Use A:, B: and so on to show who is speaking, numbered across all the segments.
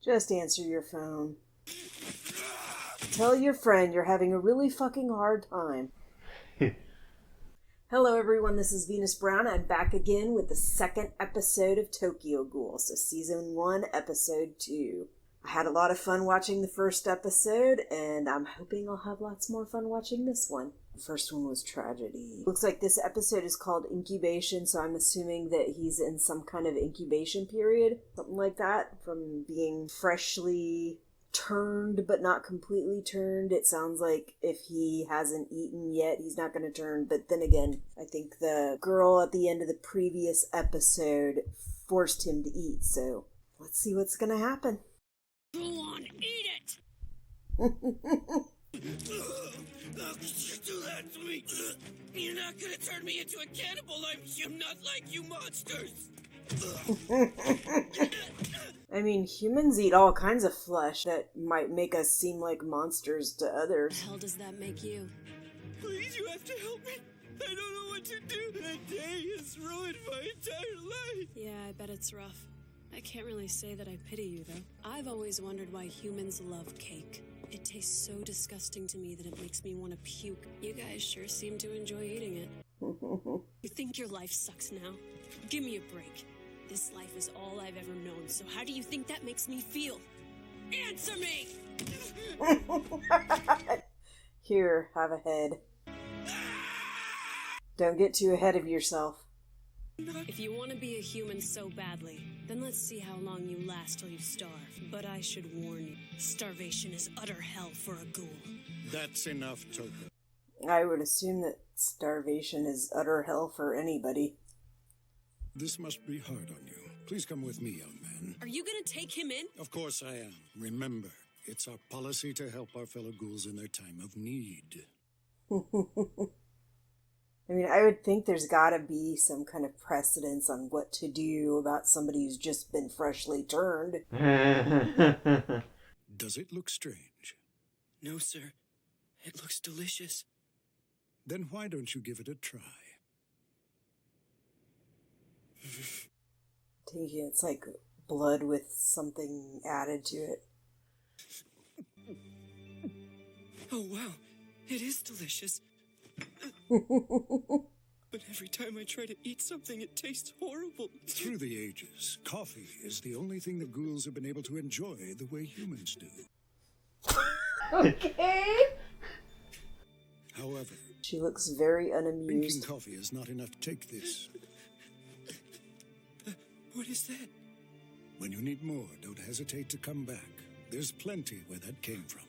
A: Just answer your phone. Tell your friend you're having a really fucking hard time. Hello everyone, this is Venus Brown. I'm back again with the second episode of Tokyo Ghoul, so Season 1, Episode 2. I had a lot of fun watching the first episode, and I'm hoping I'll have lots more fun watching this one. The first one was tragedy. Looks like this episode is called Incubation, so I'm assuming that he's in some kind of incubation period, something like that, from being freshly turned but not completely turned. It sounds like if he hasn't eaten yet, he's not going to turn. But then again, I think the girl at the end of the previous episode forced him to eat, so let's see what's going to happen.
B: Go on, eat it! Do that to me! You're not gonna turn me into a cannibal! I'm not like you monsters!
A: I mean, humans eat all kinds of flesh that might make us seem like monsters to others.
C: How does that make you?
B: Please, you have to help me! I don't know what to do! That day has ruined my entire life!
C: Yeah, I bet it's rough. I can't really say that I pity you, though. I've always wondered why humans love cake. It tastes so disgusting to me that it makes me want to puke. You guys sure seem to enjoy eating it. You think your life sucks now? Give me a break. This life is all I've ever known, so how do you think that makes me feel? Answer me!
A: Here, have a head. Don't get too ahead of yourself.
C: If you want to be a human so badly, then let's see how long you last till you starve. But I should warn you, starvation is utter hell for a ghoul.
D: That's enough, Tokyo.
A: I would assume that starvation is utter hell for anybody.
D: This must be hard on you. Please come with me, young man.
C: Are you gonna take him in?
D: Of course I am. Remember, it's our policy to help our fellow ghouls in their time of need.
A: I mean, I would think there's gotta be some kind of precedence on what to do about somebody who's just been freshly turned.
D: Does it look strange?
B: No, sir. It looks delicious.
D: Then why don't you give it a try?
A: Taking it's like blood with something added to it.
B: Oh, wow. It is delicious. But every time I try to eat something, it tastes horrible.
D: Through the ages, coffee is the only thing the ghouls have been able to enjoy the way humans do.
A: Okay.
D: However,
A: She looks very
D: drinking
A: unamused.
D: coffee is not enough. Take this.
B: What is that?
D: When you need more, don't hesitate to come back. There's plenty where that came from.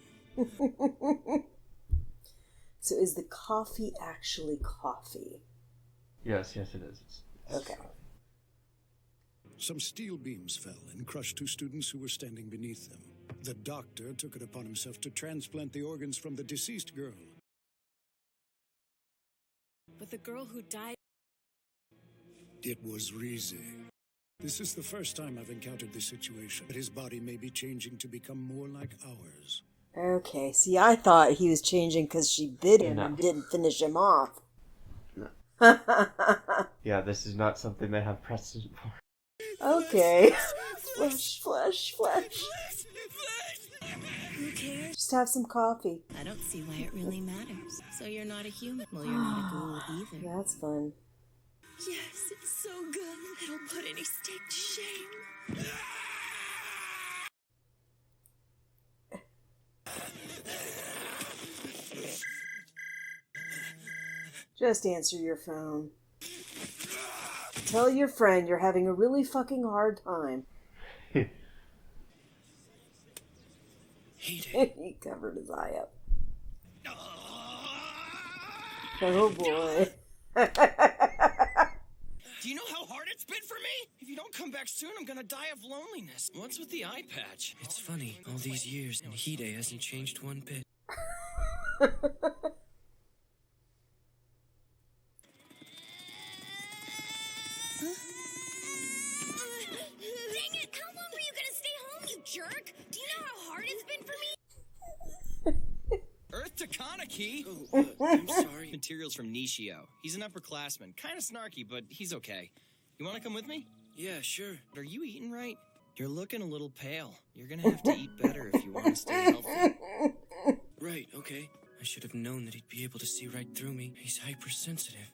A: So is the coffee actually coffee?
E: Yes, it is.
A: Okay.
D: Some steel beams fell and crushed two students who were standing beneath them. The doctor took it upon himself to transplant the organs from the deceased girl.
C: But the girl who died...
D: It was Rize. This is the first time I've encountered this situation, but his body may be changing to become more like ours.
A: Okay, see, I thought he was changing because she bit him and didn't finish him off.
E: No. Yeah, this is not something they have precedent for.
A: Okay. Flesh, flesh, flesh.
C: Who cares?
A: Just have some coffee.
F: I don't see why it really matters. So you're not a human. Well, you're not a ghoul either.
A: That's fun.
C: Yes, it's so good. It'll put any steak to shame.
A: Just answer your phone. Tell your friend you're having a really fucking hard time. He covered his eye up. Oh boy.
B: Do you know how hard it's been for me? If you don't come back soon, I'm gonna die of loneliness. What's with the eye patch? It's funny, all these years, and Hide hasn't changed one bit.
F: Dang it! How long were you gonna stay home, you jerk? Do you know how hard it's been for me?
B: Earth to Kaneki! Oh, I'm sorry. Materials from Nishio. He's an upperclassman. Kinda snarky, but he's okay. You wanna come with me? Yeah, sure. Are you eating right? You're looking a little pale. You're gonna have to eat better if you want to stay healthy. Right, okay. I should have known that he'd be able to see right through me. He's hypersensitive.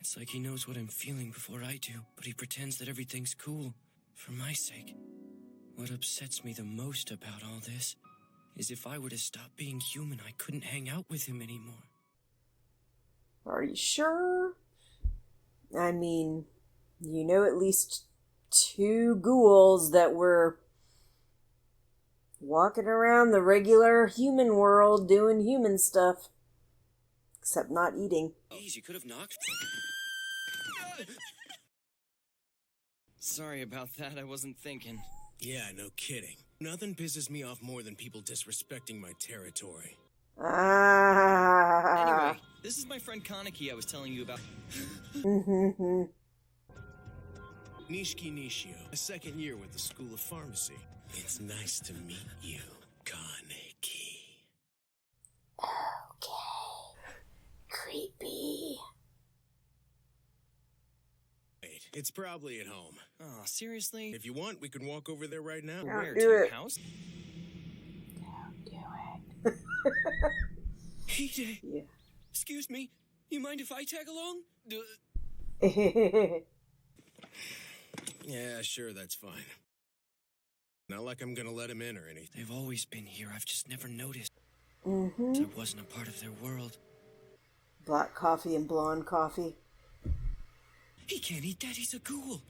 B: It's like he knows what I'm feeling before I do, but he pretends that everything's cool. For my sake. What upsets me the most about all this is if I were to stop being human, I couldn't hang out with him anymore.
A: Are you sure? I mean, you know at least 2 ghouls that were walking around the regular human world doing human stuff. Except not eating.
B: Jeez, you could have knocked. Sorry about that, I wasn't thinking.
G: Yeah, no kidding. Nothing pisses me off more than people disrespecting my territory.
B: Anyway, this is my friend Kaneki I was telling you about.
G: Nishiki Nishio, a second year with the School of Pharmacy. It's nice to meet you, Kaneki.
A: Okay. Creepy.
G: Wait, it's probably at home.
B: Oh, seriously?
G: If you want, we can walk over there right now.
B: Where,
A: do
B: to your
A: it.
B: house?
A: Don't do it.
B: Hide,
A: Yeah.
B: excuse me, you mind if I tag along?
G: Yeah, sure, that's fine. Not like I'm gonna let him in or anything.
B: They've always been here, I've just never noticed.
A: Mm-hmm.
B: I wasn't a part of their world.
A: Black coffee and blonde coffee.
B: He can't eat that, he's a ghoul.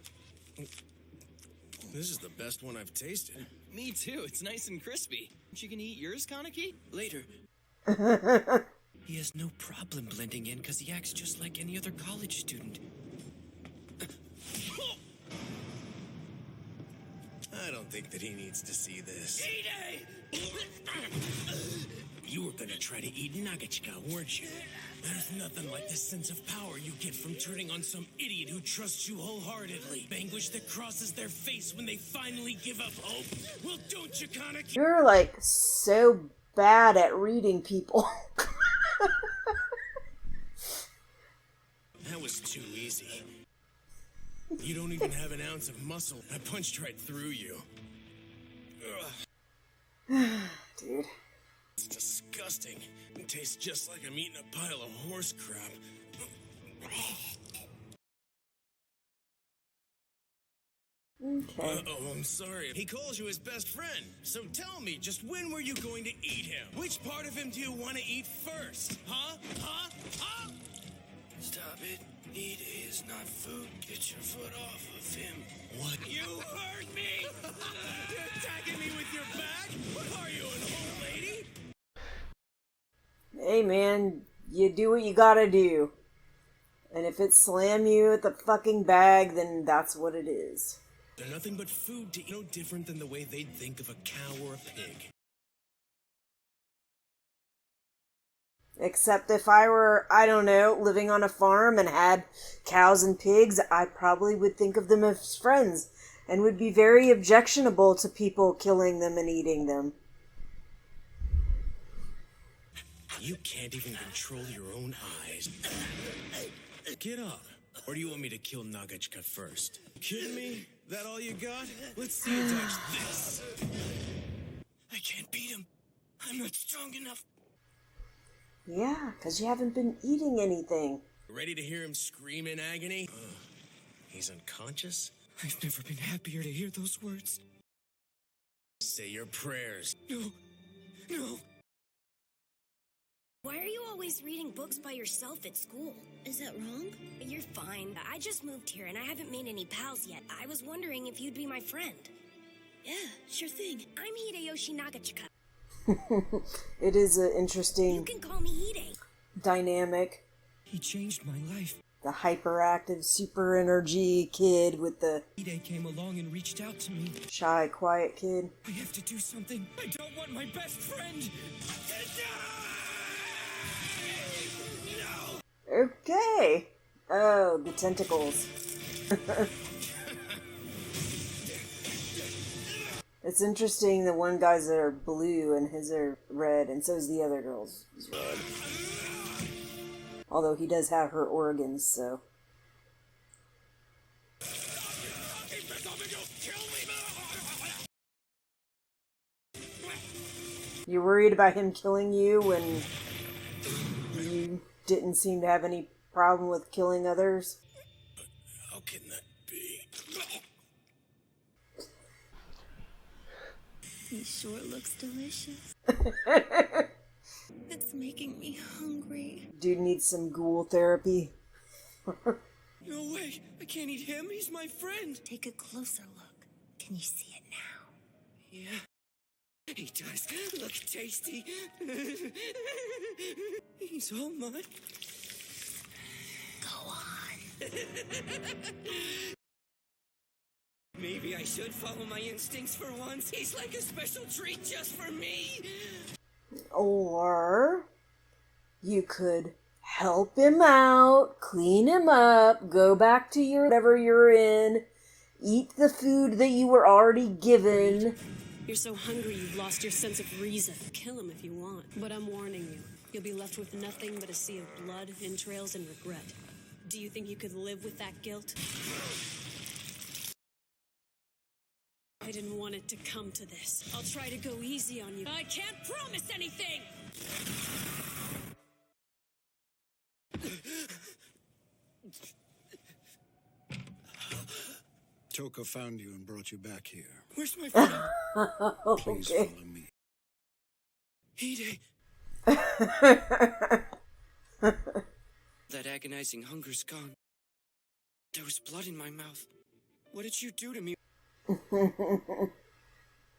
G: This is the best one I've tasted.
B: Me too, it's nice and crispy. You can eat yours, Kaneki? Later. He has no problem blending in because he acts just like any other college student.
G: I don't think that he needs to see this.
B: Hide!
G: You were gonna try to eat Nagachika, weren't you? There's nothing like the sense of power you get from turning on some idiot who trusts you wholeheartedly. The anguish that crosses their face when they finally give up hope. Well, don't you, Kaneki?
A: You're like so bad at reading people.
G: That was too easy. You don't even have an ounce of muscle. I punched right through you.
A: Dude.
G: It's disgusting. It tastes just like I'm eating a pile of horse crap.
A: Okay.
G: Oh, I'm sorry. He calls you his best friend. So tell me, just when were you going to eat him? Which part of him do you want to eat first? Huh? Huh? Huh?
B: Stop it. Eat is not food. Get your foot off of him.
G: What? You heard me! You're attacking me with your bag? What are you, an old lady?
A: Hey man, you do what you gotta do. And if it slam you at the fucking bag, then that's what it is.
G: They're nothing but food to eat. No different than the way they'd think of a cow or a pig.
A: Except if I were, I don't know, living on a farm and had cows and pigs, I probably would think of them as friends and would be very objectionable to people killing them and eating them.
G: You can't even control your own eyes. Get up. Or do you want me to kill Nagachika first? Kidding me? That all you got? Let's see you touch this.
B: I can't beat him. I'm not strong enough.
A: Yeah, because you haven't been eating anything.
G: Ready to hear him scream in agony? He's unconscious?
B: I've never been happier to hear those words.
G: Say your prayers.
B: No. No.
F: Why are you always reading books by yourself at school? Is that wrong? You're fine. I just moved here and I haven't made any pals yet. I was wondering if you'd be my friend. Yeah, sure thing. I'm Hideyoshi Nagachika.
A: It is an
F: You
A: interesting
F: can call me Hide.
A: dynamic.
B: He changed my life.
A: The hyperactive, super energy kid with the
B: Hide came along and reached out to me.
A: shy, quiet kid.
B: I have to do something. I don't want my best friend.
A: Okay. Oh, the tentacles. It's interesting, the one guy's are blue and his are red, and so is the other girl's is red. Although he does have her organs, so. You're worried about him killing you when you didn't seem to have any problem with killing others?
G: How can that be?
F: He sure looks delicious. It's making me hungry.
A: Dude needs some ghoul therapy.
B: No way! I can't eat him. He's my friend.
F: Take a closer look. Can you see it now?
B: Yeah. He does look tasty. He's all mine.
F: Go on.
B: Maybe I should follow my instincts for once. He's like a special treat just for me.
A: Or you could help him out, clean him up, go back to your whatever you're in, eat the food that you were already given.
C: You're so hungry you've lost your sense of reason. Kill him if you want, but I'm warning you. You'll be left with nothing but a sea of blood, entrails, and regret. Do you think you could live with that guilt? I didn't want it to come to this. I'll try to go easy on you. I can't promise anything!
D: Toka found you and brought you back here.
B: Where's my friend?
D: Please
A: Okay.
D: follow me.
B: Hide. That agonizing hunger's gone. There was blood in my mouth. What did you do to me?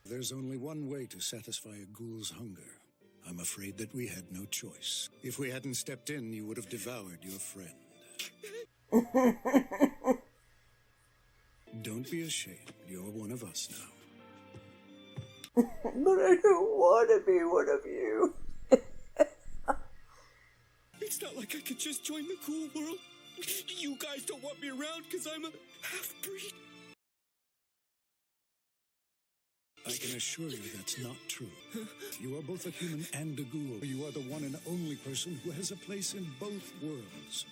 D: There's only one way to satisfy a ghoul's hunger. I'm afraid that we had no choice. If we hadn't stepped in, you would have devoured your friend. Don't be ashamed. You're one of us now.
A: But I don't want to be one of you.
B: It's not like I could just join the cool world. You guys don't want me around because I'm a half-breed.
D: I can assure you that's not true. You are both a human and a ghoul. You are the one and only person who has a place in both worlds.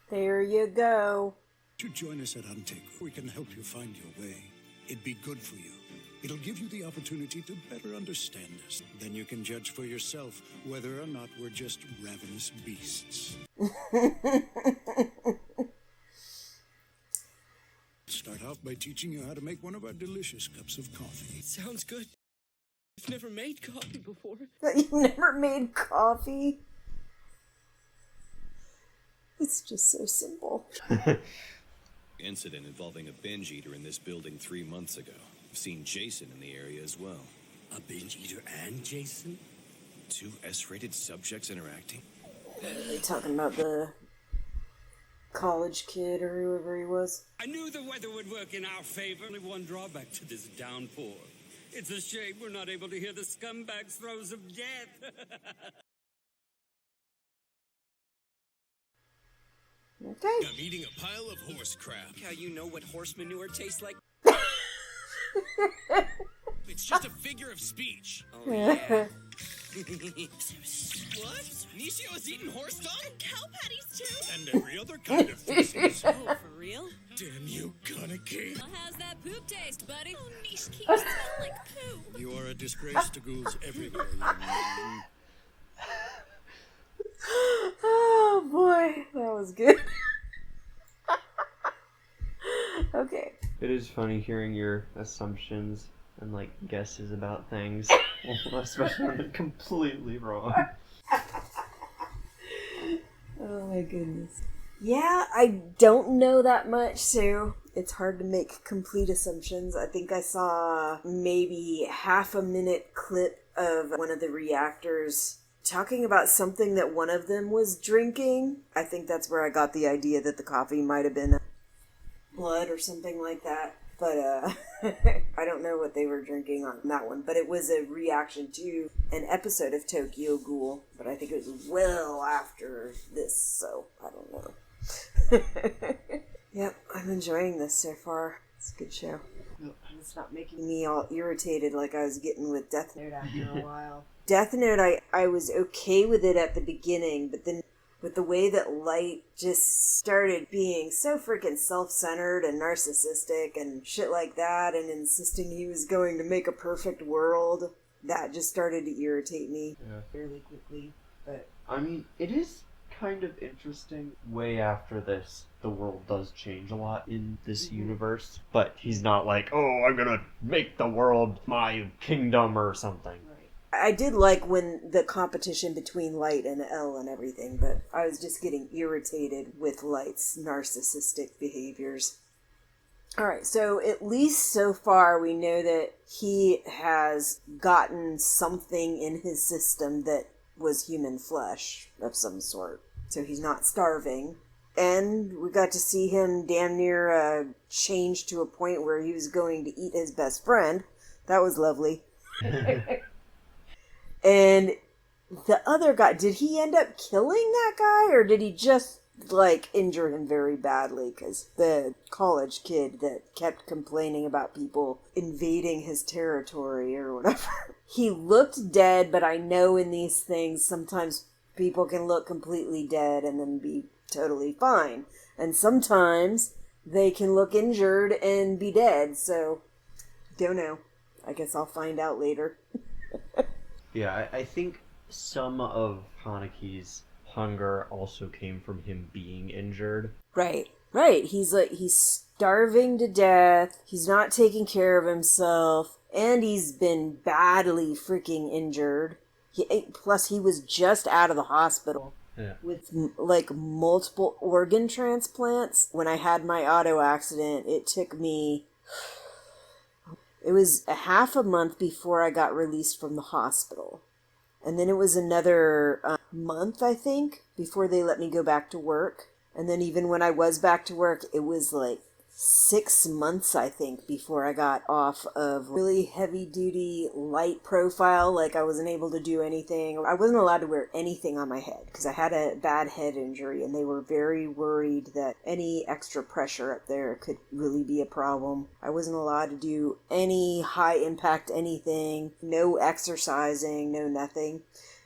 A: There you go.
D: To join us at Antegu, we can help you find your way. It'd be good for you. It'll give you the opportunity to better understand us. Then you can judge for yourself whether or not we're just ravenous beasts. Start out by teaching you how to make one of our delicious cups of coffee.
B: Sounds good. I've never made coffee before.
A: You've never made coffee? It's just so simple.
H: Incident involving a binge eater in this building 3 months ago. I've seen Jason in the area as well.
G: A binge eater and Jason?
H: 2 S-rated subjects interacting?
A: Are they talking about the college kid or whoever he was?
G: I knew the weather would work in our favor. Only one drawback to this downpour. It's a shame we're not able to hear the scumbag's throes of death.
A: Okay.
G: I'm eating a pile of horse crap.
B: How you know what horse manure tastes like?
G: It's just a figure of speech.
B: Oh, yeah. What? Nishio is eating horse dung?
F: Cow patties too.
G: And every other kind of feces.
C: Oh, for real?
G: Damn you, Kaneki.
C: Well, how's that poop taste, buddy?
F: Oh, Nishiki, you smell like poo.
D: You are a disgrace to ghouls everywhere, young man.
A: Oh boy, that was good. Okay.
E: It is funny hearing your assumptions and like guesses about things, especially when they're completely wrong.
A: Oh my goodness. Yeah, I don't know that much, so it's hard to make complete assumptions. I think I saw maybe half a minute clip of one of the reactors talking about something that one of them was drinking. I think that's where I got the idea that the coffee might have been blood or something like that. But I don't know what they were drinking on that one. But it was a reaction to an episode of Tokyo Ghoul. But I think it was well after this, so I don't know. Yep, I'm enjoying this so far. It's a good show. It's not making me all irritated like I was getting with Death Note after a while. Death Note, I was okay with it at the beginning, but then with the way that Light just started being so freaking self-centered and narcissistic and shit like that, and insisting he was going to make a perfect world, that just started to irritate me fairly quickly. But
E: I mean, it is kind of interesting. Way after this, the world does change a lot in this universe, but he's not like, oh, I'm gonna make the world my kingdom or something.
A: I did like when the competition between Light and Elle and everything, but I was just getting irritated with Light's narcissistic behaviors. Alright, so at least so far we know that he has gotten something in his system that was human flesh of some sort. So he's not starving. And we got to see him damn near change to a point where he was going to eat his best friend. That was lovely. And the other guy, did he end up killing that guy, or did he just, like, injure him very badly? Because the college kid that kept complaining about people invading his territory or whatever. He looked dead, but I know in these things sometimes people can look completely dead and then be totally fine. And sometimes they can look injured and be dead, so don't know. I guess I'll find out later.
E: Yeah, I think some of Kaneki's hunger also came from him being injured.
A: Right. He's starving to death. He's not taking care of himself. And he's been badly freaking injured. Plus, he was just out of the hospital.
E: Yeah.
A: With, like, multiple organ transplants. When I had my auto accident, it took me... It was a half a month before I got released from the hospital. And then it was another month, I think, before they let me go back to work. And then even when I was back to work, it was like 6 months, I think, before I got off of really heavy-duty light profile. Like, I wasn't able to do anything. I wasn't allowed to wear anything on my head because I had a bad head injury, and they were very worried that any extra pressure up there could really be a problem. I wasn't allowed to do any high-impact anything, no exercising, no nothing.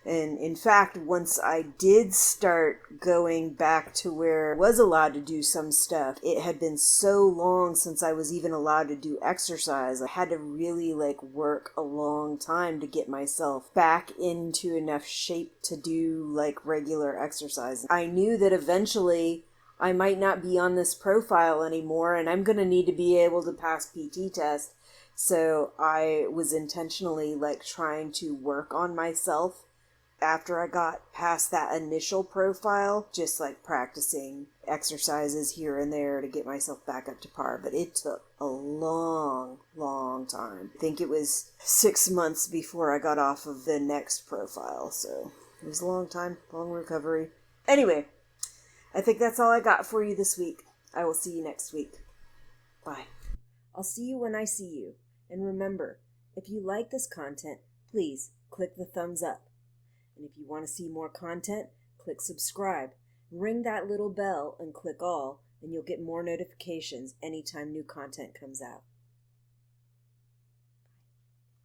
A: And in fact, once I did start going back to where I was allowed to do some stuff, it had been so long since I was even allowed to do exercise. I had to really work a long time to get myself back into enough shape to do regular exercise. I knew that eventually I might not be on this profile anymore and I'm going to need to be able to pass PT test. So I was intentionally trying to work on myself after I got past that initial profile, just practicing exercises here and there to get myself back up to par. But it took a long, long time. I think it was 6 months before I got off of the next profile. So it was a long time, long recovery. Anyway, I think that's all I got for you this week. I will see you next week. Bye. I'll see you when I see you. And remember, if you like this content, please click the thumbs up. And if you want to see more content, click subscribe. Ring that little bell and click all, and you'll get more notifications anytime new content comes out.